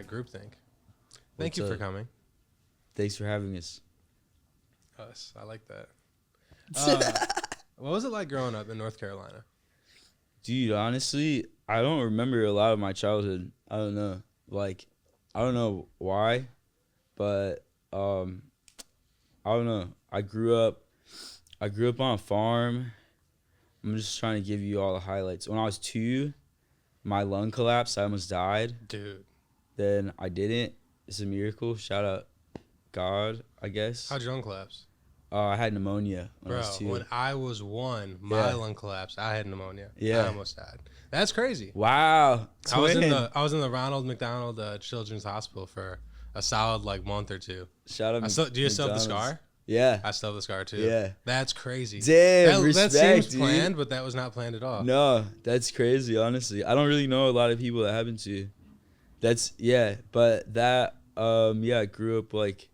Groupthink. Thank you for coming. Thanks for having us. Us. I like that. What was it like growing up in North Carolina? Dude, honestly, I don't remember a lot of my childhood. I don't know. Like, I don't know why, but I don't know. I grew up on a farm. I'm just trying to give you all the highlights. When I was 2, my lung collapsed. I almost died. Dude. Then I didn't. It's a miracle. Shout out God, I guess. How'd your lung collapse? I had pneumonia when I was 2. When I was 1, my lung collapsed. I had pneumonia. Yeah. I almost died. That's crazy. Wow. I was in the Ronald McDonald Children's Hospital for a solid month or 2. Shout out. Do you still have the scar? Yeah. I still have the scar too. Yeah. That's crazy. Damn, that respect, seems dude. planned, but that was not planned at all. No, that's crazy, honestly. I don't really know a lot of people that happened to. But that I grew up like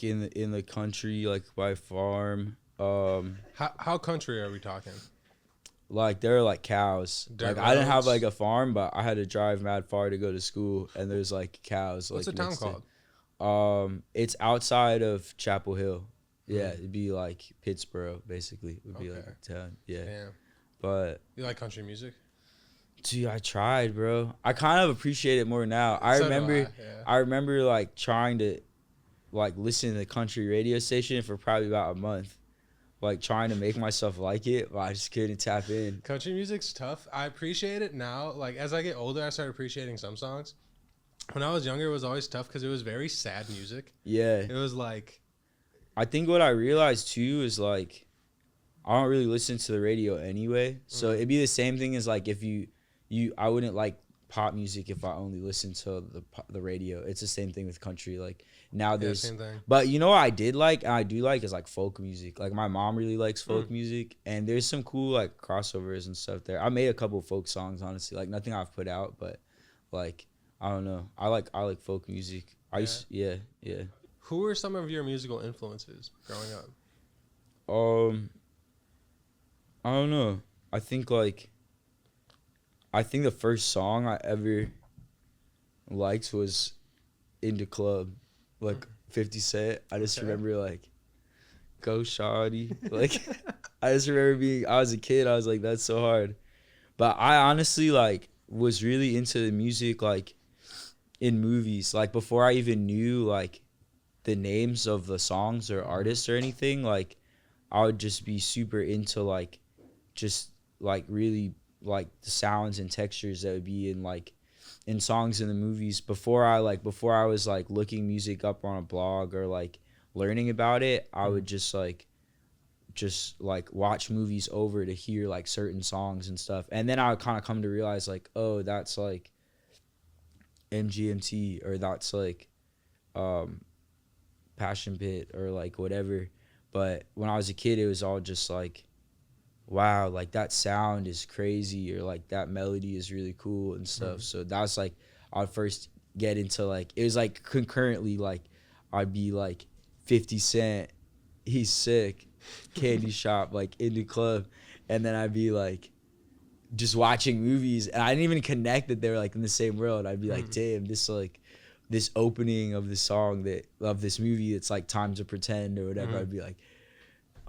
in the country, like by a farm. How country are we talking? Like there are like cows. Dirt I didn't have roads? like a farm, but I had to drive mad far to go to school, and there's like cows. What's like the town next called? It's outside of Chapel Hill. Yeah, it'd be like Pittsburgh, basically. Would be like a town. Yeah. Damn. But You like country music? dude, I tried, bro. I kind of appreciate it more now. I So do remember yeah. I remember like trying to like listen to the country radio station for probably about a month. Like trying to make myself like it, but I just couldn't tap in. Country music's tough. I appreciate it now. Like as I get older, I start appreciating some songs. When I was younger, it was always tough because it was very sad music. Yeah. It was like, I think what I realized too is like I don't really listen to the radio anyway. So it'd be the same thing as like if I wouldn't like pop music if I only listened to the radio. It's the same thing with country. Like now there's same thing. But you know what I did like and I do like is like folk music. Like my mom really likes folk music, and there's some cool like crossovers and stuff there. I made a couple folk songs, honestly. Like nothing I've put out, but like I don't know. I like folk music. Yeah. Who were some of your musical influences growing up? I don't know. I think the first song I ever liked was In the Club, like 50 Cent. I just remember like, go shawty. Like, I just remember I was a kid, I was like, that's so hard. But I honestly like was really into the music like in movies. Like before I even knew like the names of the songs or artists or anything, like I would just be super into like just like really like the sounds and textures that would be in songs in the movies before I was like looking music up on a blog or like learning about it. I would just watch movies over to hear like certain songs and stuff, and then I would kind of come to realize like, oh, that's like MGMT, or that's like Passion Pit, or like whatever. But when I was a kid, it was all just like, wow, like that sound is crazy, or like that melody is really cool and stuff. So that's like I'd first get into like, it was like concurrently like I'd be like 50 Cent, he's sick, Candy Shop, like In the Club, and then I'd be like just watching movies, and I didn't even connect that they were like in the same world. I'd be like, damn, this opening of this song of this movie, it's like Time to Pretend or whatever. I'd be like,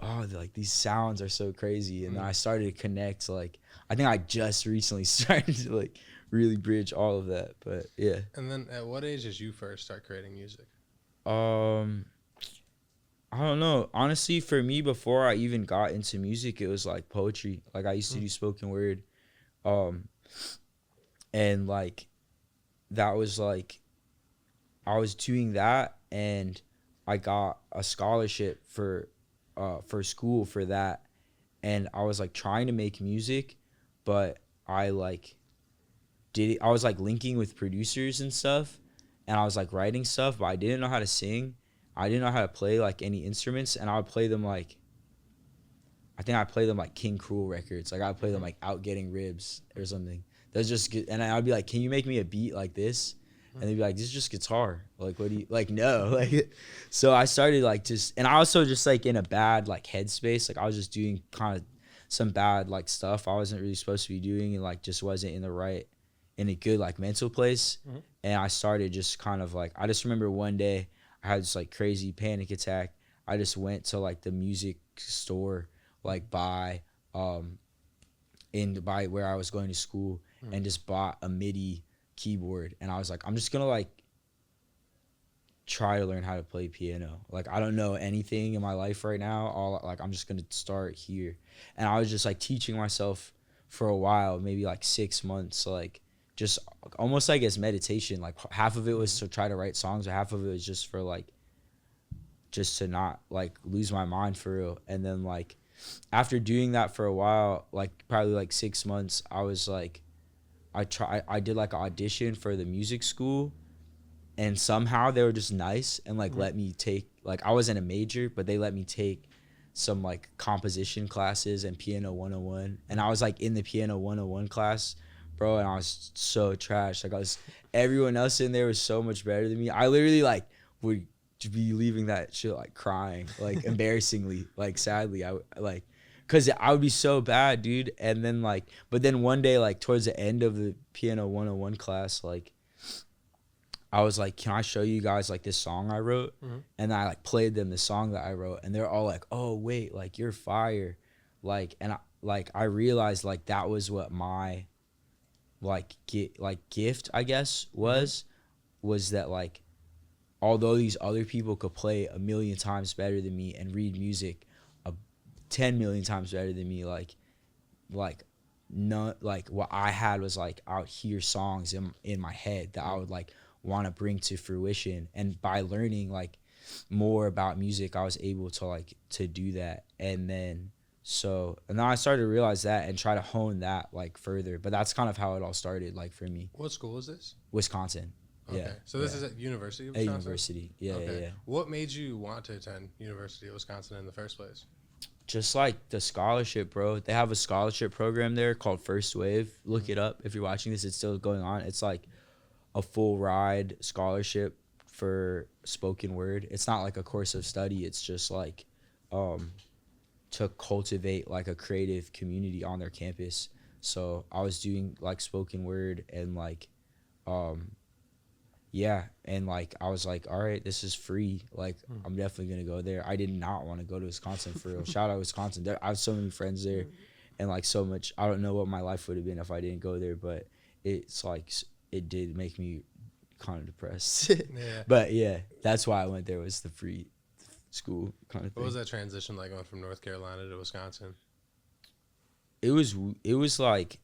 oh, like these sounds are so crazy. And then I started to connect, like I think I just recently started to like really bridge all of that. But yeah. And then at what age did you first start creating music? I don't know. Honestly, for me, before I even got into music, it was like poetry. Like I used to do spoken word. And like that was like I was doing that, and I got a scholarship for school for that, and I was like trying to make music, but I like I was like linking with producers and stuff, and I was like writing stuff, but I didn't know how to sing. I didn't know how to play like any instruments, and I would play them like, I think I played them like King Cruel records. Like I would play them like Out Getting Ribs or something. That's just good. And I'd be like, can you make me a beat like this? And they'd be like, this is just guitar. Like, what do you, like, no. Like, so I started like just, and I also just like in a bad like headspace. Like I was just doing kind of some bad like stuff I wasn't really supposed to be doing, and like just wasn't in the right in a good like mental place. Mhm. And I started just kind of like, I just remember one day I had this like crazy panic attack. I just went to like the music store like by where I was going to school and just bought a MIDI keyboard, and I was like, I'm just gonna like try to learn how to play piano. Like, I don't know anything in my life right now. I'm just gonna start here. And I was just like teaching myself for a while, maybe like 6 months, like just almost like as meditation. Like half of it was to try to write songs, or half of it was just for like just to not like lose my mind for real. And then like after doing that for a while, like probably like 6 months, I was like, I did like an audition for the music school, and somehow they were just nice and like let me take, like I wasn't a major, but they let me take some like composition classes and piano 101. And I was like in the piano 101 class, bro, and I was so trash. Like everyone else in there was so much better than me. I literally like would be leaving that shit like crying, like embarrassingly, like sadly. I like, cause I would be so bad, dude. And then like, but then one day, like towards the end of the piano 101 class, like I was like, can I show you guys like this song I wrote? And I like played them the song that I wrote, and they're all like, oh wait, like you're fire. Like, and I realized like that was what my like gift, I guess, was that like, although these other people could play a million times better than me and read music 10 million times better than me, like no, like what I had was like, I would hear songs in my head that I would like want to bring to fruition. And by learning like more about music, I was able to like to do that. And then I started to realize that and try to hone that like further. But that's kind of how it all started, like for me. What school is this? Wisconsin. Okay. Yeah. So this is at University of Wisconsin? At university. Yeah, okay. yeah. What made you want to attend University of Wisconsin in the first place? Just like the scholarship, bro. They have a scholarship program there called First Wave. Look it up if you're watching this. It's still going on. It's like a full ride scholarship for spoken word. It's not like a course of study. It's just like to cultivate like a creative community on their campus. So I was doing like spoken word and like yeah, and like I was like, all right, this is free. Like I'm definitely gonna go there. I did not want to go to Wisconsin for real. Shout out Wisconsin. I have so many friends there, and like so much. I don't know what my life would have been if I didn't go there, but it's like it did make me kind of depressed. Yeah. But yeah, that's why I went there, was the free school kind of thing. What was that transition like going from North Carolina to Wisconsin? It was like,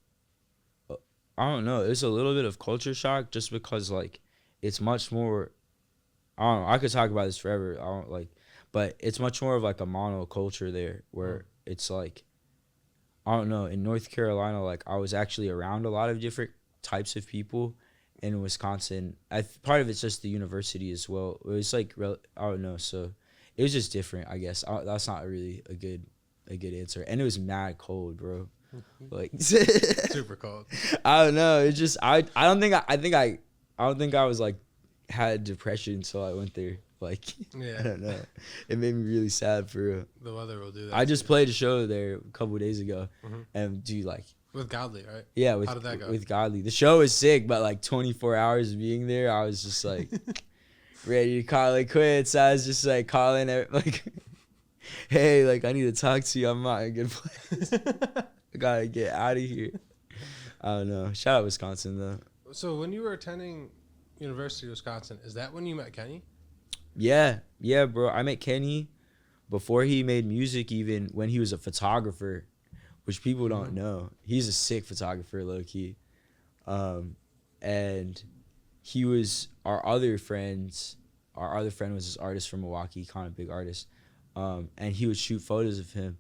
I don't know. It was a little bit of culture shock, just because like it's much more, I don't know, I could talk about this forever. I don't like, but it's much more of like a monoculture there, where it's like, I don't know, in North Carolina, like I was actually around a lot of different types of people. In Wisconsin, part of it's just the university as well. It was like, I don't know, so it was just different, I guess. That's not really a good answer. And it was mad cold, bro. Like super cold. I don't know. It's just I don't think I was like had depression until I went there. Like Yeah. I don't know. It made me really sad for real. The weather will do that. I just played a show there a couple of days ago, and dude, like with Godly, right? yeah, How did that go? with Godly. The show was sick, but like 24 hours of being there, I was just like ready to call it quits. I was just like calling it like, hey, like I need to talk to you. I'm not in a good place. I gotta get out of here. I don't know. Shout out Wisconsin though. So when you were attending University of Wisconsin, is that when you met Kenny? Yeah, bro. I met Kenny before he made music, even when he was a photographer, which people don't know. He's a sick photographer, low key. And he was our other friend was this artist from Milwaukee, kind of big artist. And he would shoot photos of him.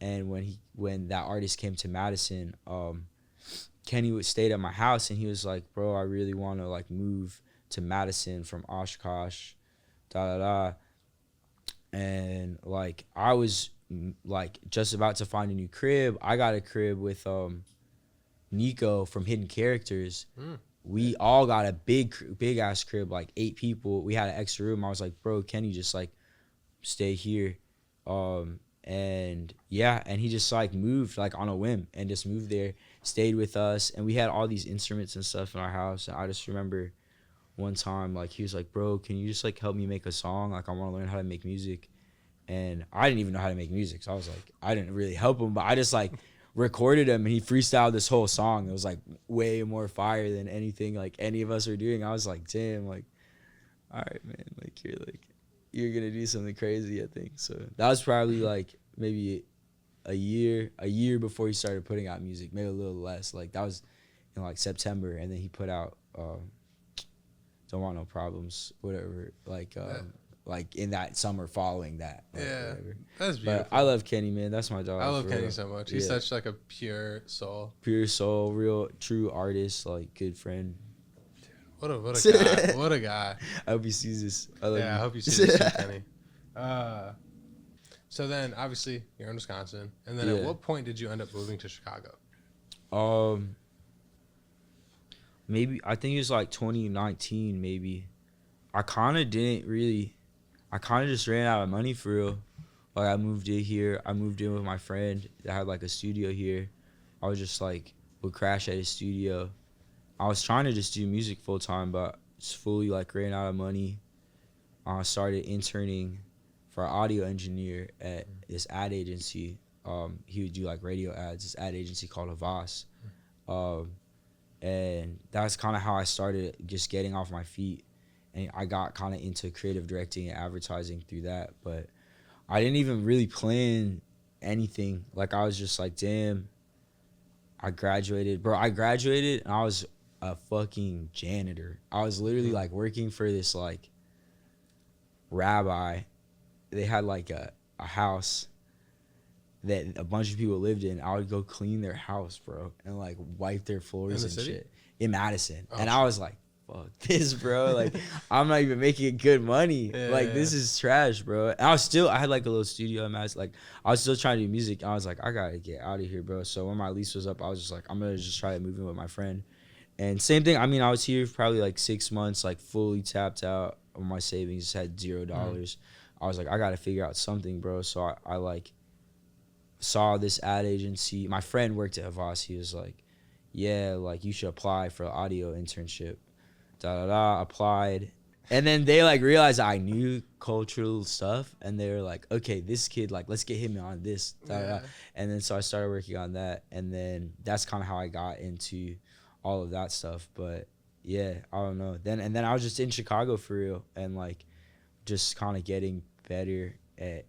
And when that artist came to Madison, Kenny would stay at my house, and he was like, bro, I really want to like move to Madison from Oshkosh, and like I was like just about to find a new crib. I got a crib with Nico from Hidden Characters. We all got a big ass crib, like 8 people. We had an extra room. I was like, bro, can you just like stay here? And yeah, and he just like moved like on a whim and just moved there, stayed with us, and we had all these instruments and stuff in our house. And I just remember one time like he was like, bro, can you just like help me make a song? Like I want to learn how to make music. And I didn't even know how to make music, so I was like, I didn't really help him, but I just like recorded him and he freestyled this whole song. It was like way more fire than anything like any of us were doing. I was like, damn, like, all right, man, like you're gonna do something crazy, I think. So that was probably like maybe a year before he started putting out music, maybe a little less. Like that was in like September, and then he put out Don't Want No Problems, whatever, like in that summer following that. Like, yeah, whatever. That's beautiful. But I love Kenny, man. That's my dog. I love Kenny real. so much. He's such like a pure soul. Pure soul, real true artist, like good friend. What a guy. What a guy. I hope he sees this. I love you. I hope you see this too, Kenny. So then obviously you're in Wisconsin, and then at what point did you end up moving to Chicago? Maybe I think it was like 2019. Maybe I kind of just ran out of money for real. Like I moved in here. I moved in with my friend that had like a studio here. I was just like would crash at his studio. I was trying to just do music full time, but just fully like ran out of money. I started interning for an audio engineer at this ad agency. He would do like radio ads. This ad agency called Havas. And that's kind of how I started just getting off my feet. And I got kind of into creative directing and advertising through that. But I didn't even really plan anything. Like I was just like, damn, I graduated. Bro, I graduated and I was a fucking janitor. I was literally like working for this like rabbi. They had like a house that a bunch of people lived in. I would go clean their house, bro, and like wipe their floors and city? shit in Madison. And I was like, fuck this, bro. Like I'm not even making good money. This is trash, bro. And I had like a little studio in Madison. Like I was still trying to do music. And I was like, I gotta get out of here, bro. So when my lease was up, I was just like, I'm gonna just try to move in with my friend. And same thing. I mean, I was here for probably like 6 months, like fully tapped out on my savings, just had $0. I was like, I gotta figure out something, bro. So I like saw this ad agency. My friend worked at Havas. He was like, yeah, like you should apply for an audio internship. Applied. And then they like realized I knew cultural stuff, and they were like, okay, this kid, like, let's get him on this. And then so I started working on that, and then that's kind of how I got into all of that stuff. But yeah, I don't know. Then I was just in Chicago for real, and like just kind of getting better at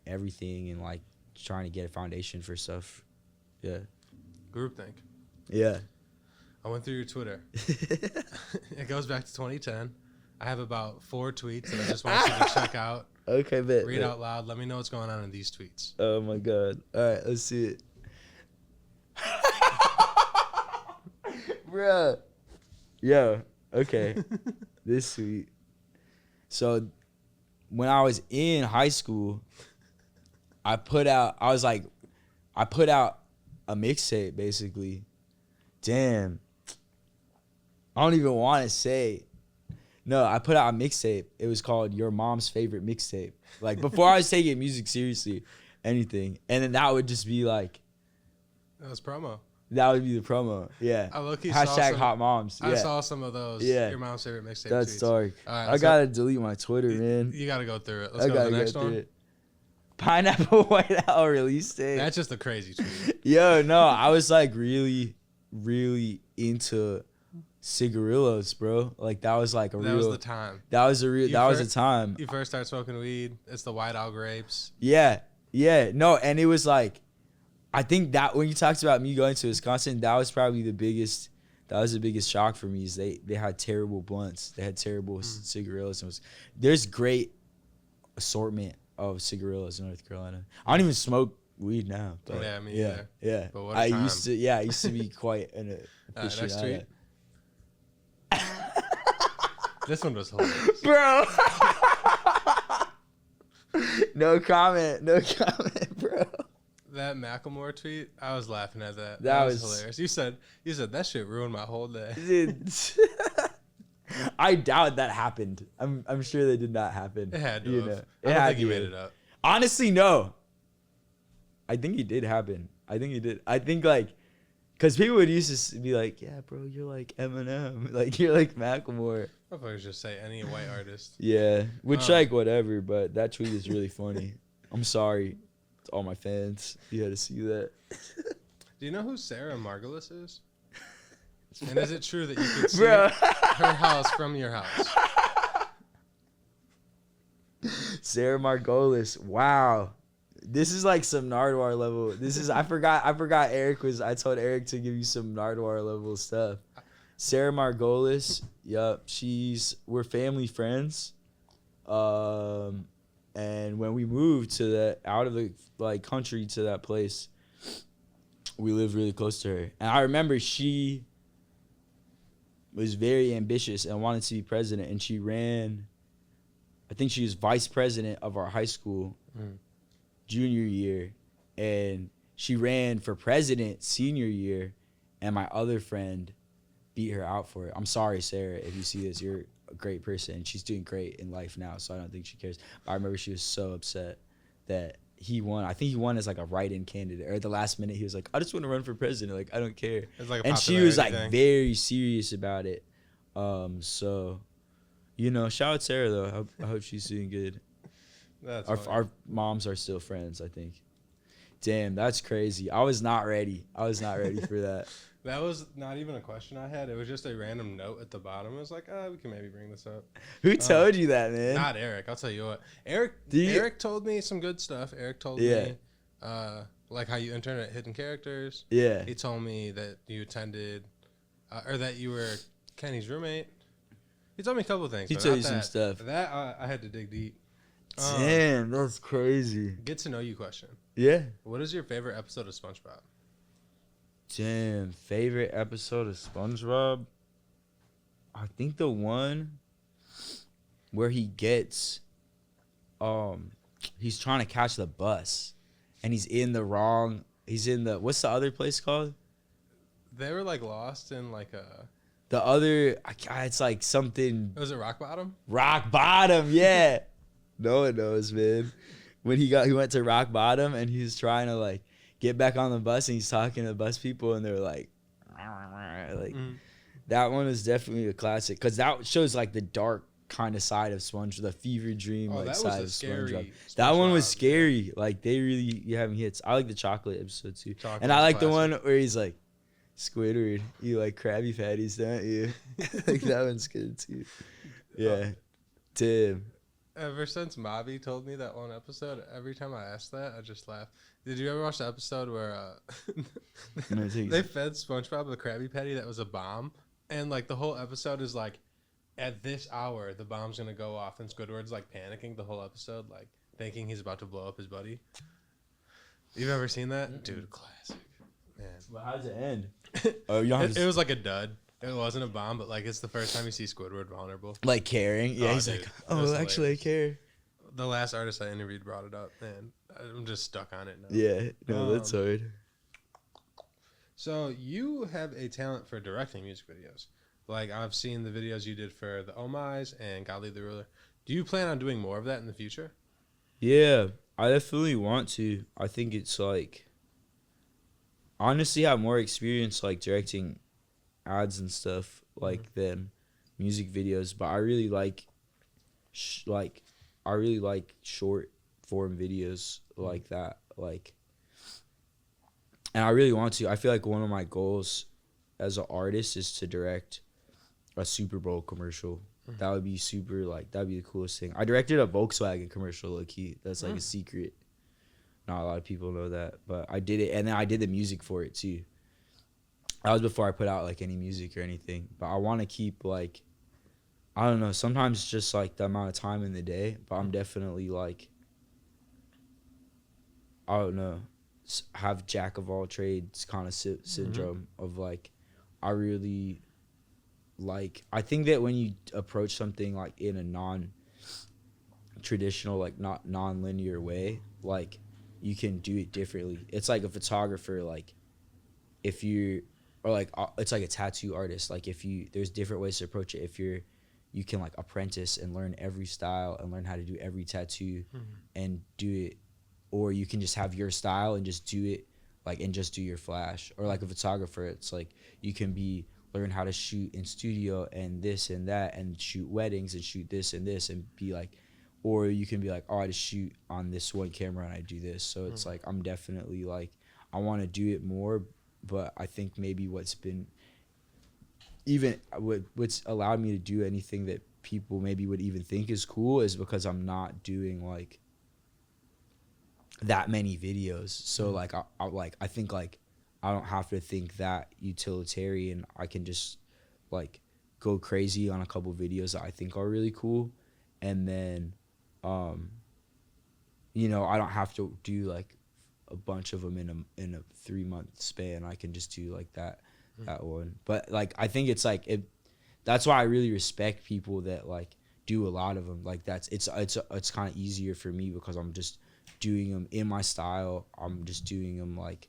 everything and like trying to get a foundation for stuff. Yeah. Groupthink. Yeah. I went through your Twitter. It goes back to 2010. I have about 4 tweets that I just want you to check out. Okay, bet. Read out loud. Let me know what's going on in these tweets. Oh my God. All right, let's see it. Bruh. Yo, okay. This tweet. So when I was in high school, I put out a mixtape basically. Damn. I don't even want to say. No, I put out a mixtape. It was called Your Mom's Favorite Mixtape. Like before I was taking music seriously, anything. And then that would just be like. That was promo. That would be the promo. Yeah. I low-key Hashtag hot moms. Yeah. I saw some of those. Yeah. Your mom's favorite mixtape. That's tweets. dark. Right, I gotta delete my Twitter, man. You gotta go through it. Let's go to the next one. It. Pineapple White Owl release date. That's just a crazy tweet. Yo, no, I was like really, really into cigarillos, bro. Like that was like a real. That was the time. That was the time. You first start smoking weed. It's the White Owl grapes. Yeah, yeah, no, and it was like, I think that when you talked about me going to Wisconsin, that was probably the biggest. That was the biggest shock for me. Is they had terrible blunts. They had terrible cigarillos. There's great assortment of cigarillos in North Carolina. I don't even smoke weed now. But yeah, me either. Yeah. But what I used to be quite an next tweet. This one was hilarious. Bro. No comment, bro. That Macklemore tweet, I was laughing at that. That was hilarious. You said that shit ruined my whole day. I doubt that happened. I'm sure that did not happen. It had to have. Know. I don't think you made it up. Honestly, no. I think he did happen. I think he did. I think like, cause people would used to be like, yeah, bro, you're like Eminem, like you're like Macklemore. I thought just say any white artist. Yeah, which like whatever, but that tweet is really funny. I'm sorry to all my fans. You had to see that. Do you know who Sarah Margolis is? And is it true that you could see her house from your house? Sarah Margolis. Wow. This is like some Nardwar level. This is I forgot Eric was I told Eric to give you some Nardwar level stuff. Sarah Margolis, yup, we're family friends. And when we moved to out of the like country to that place, we lived really close to her. And I remember she was very ambitious and wanted to be president, and she ran, I think she was vice president of our high school junior year, and she ran for president senior year, and my other friend beat her out for it. I'm sorry, Sarah, if you see this, you're a great person. She's doing great in life now, so I don't think she cares. But I remember she was so upset that he won. I think he won as like a write-in candidate, or at the last minute he was like, I just want to run for president, like I don't care. Like and she was like very serious about it. So, you know, shout out Sarah though. I hope she's doing good. Our moms are still friends, I think. Damn, that's crazy. I was not ready for that. That was not even a question I had. It was just a random note at the bottom. It was like, we can maybe bring this up. Who told you that, man? Not Eric. I'll tell you what. Eric told me some good stuff. Eric told me like how you interned at Hidden Characters. Yeah. He told me that you attended, or that you were Kenny's roommate. He told me a couple of things. He told you some stuff. That I had to dig deep. Damn, that's crazy. Get to know you question. Yeah. What is your favorite episode of SpongeBob? Damn, favorite episode of SpongeBob? I think the one where he gets, he's trying to catch the bus, and he's in the, what's the other place called? They were like lost in like a. The other, it's like something. Was it Rock Bottom? Rock Bottom, yeah. No one knows, man. When he went to Rock Bottom, and he was trying to like get back on the bus, and he's talking to the bus people, and they're like, that one is definitely a classic, because that shows like the dark kind of side of SpongeBob, the fever dream like side of SpongeBob. That one was scary. Like they really having hits. I like the chocolate episode too, and I like the one where he's like, Squidward, you like Krabby Patties, don't you? Like that one's good too. Yeah, Tim. Ever since Mobby told me that one episode, every time I asked that, I just laugh. Did you ever watch the episode where they fed SpongeBob a Krabby Patty that was a bomb? And like the whole episode is like, at this hour, the bomb's going to go off. And Squidward's like panicking the whole episode, like thinking he's about to blow up his buddy. You've ever seen that? Mm-mm. Dude, classic. Man. Well, how does it end? It was like a dud. It wasn't a bomb, but like it's the first time you see Squidward vulnerable. Like caring? Yeah, he's dude, like, oh, actually hilarious. I care. The last artist I interviewed brought it up, and I'm just stuck on it now. Yeah, no, that's hard. So you have a talent for directing music videos. Like I've seen the videos you did for the Oh My's and God Leave the Ruler. Do you plan on doing more of that in the future? Yeah, I definitely want to. I think it's like, honestly, I have more experience like directing ads and stuff like than music videos, but I really like short form videos like that, like, and I really want to. I feel like one of my goals as an artist is to direct a Super Bowl commercial. That would be super, like, that'd be the coolest thing. I directed a Volkswagen commercial, low key. That's like a secret. Not a lot of people know that, but I did it, and then I did the music for it too. That was before I put out like any music or anything. But I want to keep like, I don't know, sometimes it's just like the amount of time in the day, but I'm definitely like, I don't know, have jack of all trades kind of syndrome of like, I really like, I think that when you approach something like in a non-traditional, like not non-linear way, like you can do it differently. It's like a photographer, like if you, or like it's like a tattoo artist, like if you, there's different ways to approach it. If you can like apprentice and learn every style and learn how to do every tattoo and do it or you can just have your style and just do it like and just do your flash. Or like a photographer, it's like you can learn how to shoot in studio and this and that and shoot weddings and shoot this and this and be like, or you can be like, oh, I just shoot on this one camera and I do this. So it's like I'm definitely like I want to do it more, but I think maybe what's allowed me to do anything that people maybe would even think is cool is because I'm not doing like that many videos. So like I think like I don't have to think that utilitarian. I can just like go crazy on a couple videos that I think are really cool, and then you know, I don't have to do like a bunch of them in a 3-month span. I can just do like that one. But like I think it's like that's why I really respect people that like do a lot of them. Like it's kind of easier for me because I'm just doing them in my style. I'm just doing them like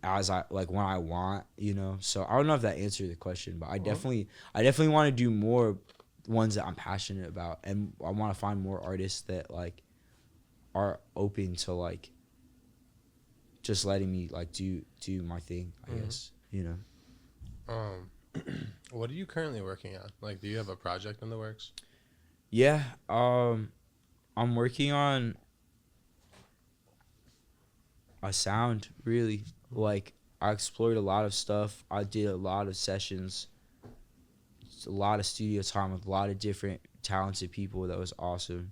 as I like when I want, you know. So I don't know if that answered the question, but I definitely want to do more ones that I'm passionate about, and I want to find more artists that like are open to like just letting me like do my thing, I guess, you know. What are you currently working on? Like, do you have a project in the works? Yeah, I'm working on a sound, really. Like, I explored a lot of stuff. I did a lot of sessions, a lot of studio time with a lot of different talented people. That was awesome.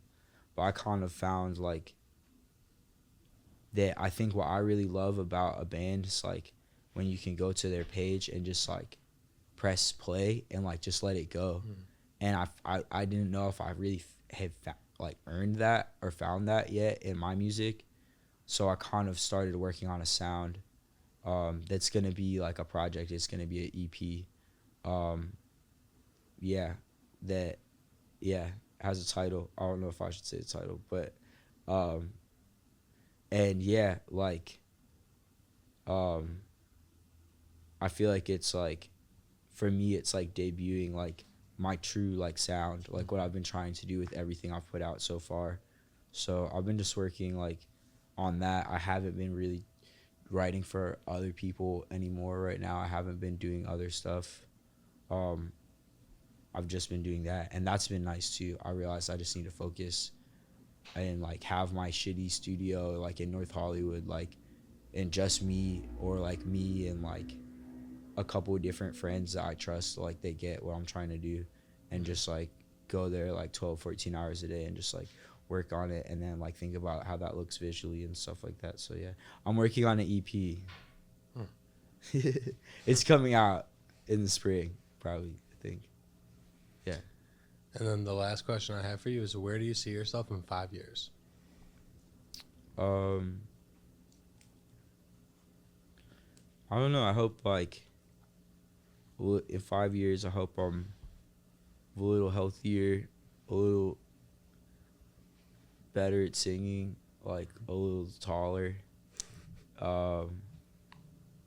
But I kind of found like that I think what I really love about a band is like when you can go to their page and just like press play and like just let it go. And I didn't know if I really had like earned that or found that yet in my music. So I kind of started working on a sound that's going to be like a project. It's going to be an EP. Has a title. I don't know if I should say the title, but and yeah, like I feel like it's like for me it's like debuting like my true like sound, like what I've been trying to do with everything I've put out so far. So I've been just working like on that. I haven't been really writing for other people anymore right now. I haven't been doing other stuff. I've just been doing that, and that's been nice too. I realized I just need to focus and like have my shitty studio like in North Hollywood, like, and just me or like me and like a couple of different friends that I trust, like they get what I'm trying to do, and just like go there like 12-14 hours a day and just like work on it, and then like think about how that looks visually and stuff like that. So yeah, I'm working on an EP. It's coming out in the spring probably, I think. Yeah. And then the last question I have for you is, where do you see yourself in 5 years? I don't know. I hope like in 5 years, I hope I'm a little healthier, a little better at singing, like a little taller, a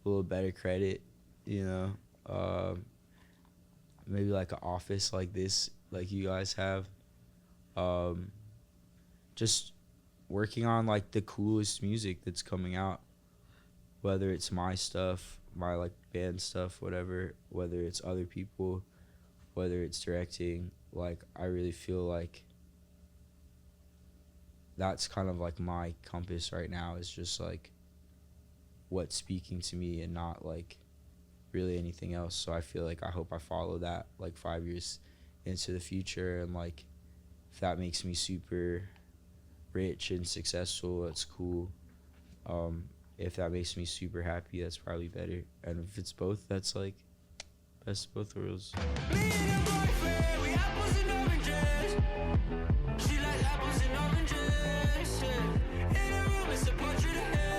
little better credit, you know, maybe like an office like this, like you guys have, just working on like the coolest music that's coming out, whether it's my stuff, my like band stuff, whatever, whether it's other people, whether it's directing. Like I really feel like that's kind of like my compass right now, is just like what's speaking to me and not like really anything else. So I feel like I hope I follow that like 5 years into the future, and like if that makes me super rich and successful, that's cool. If that makes me super happy, that's probably better. And if it's both, that's like best of both worlds.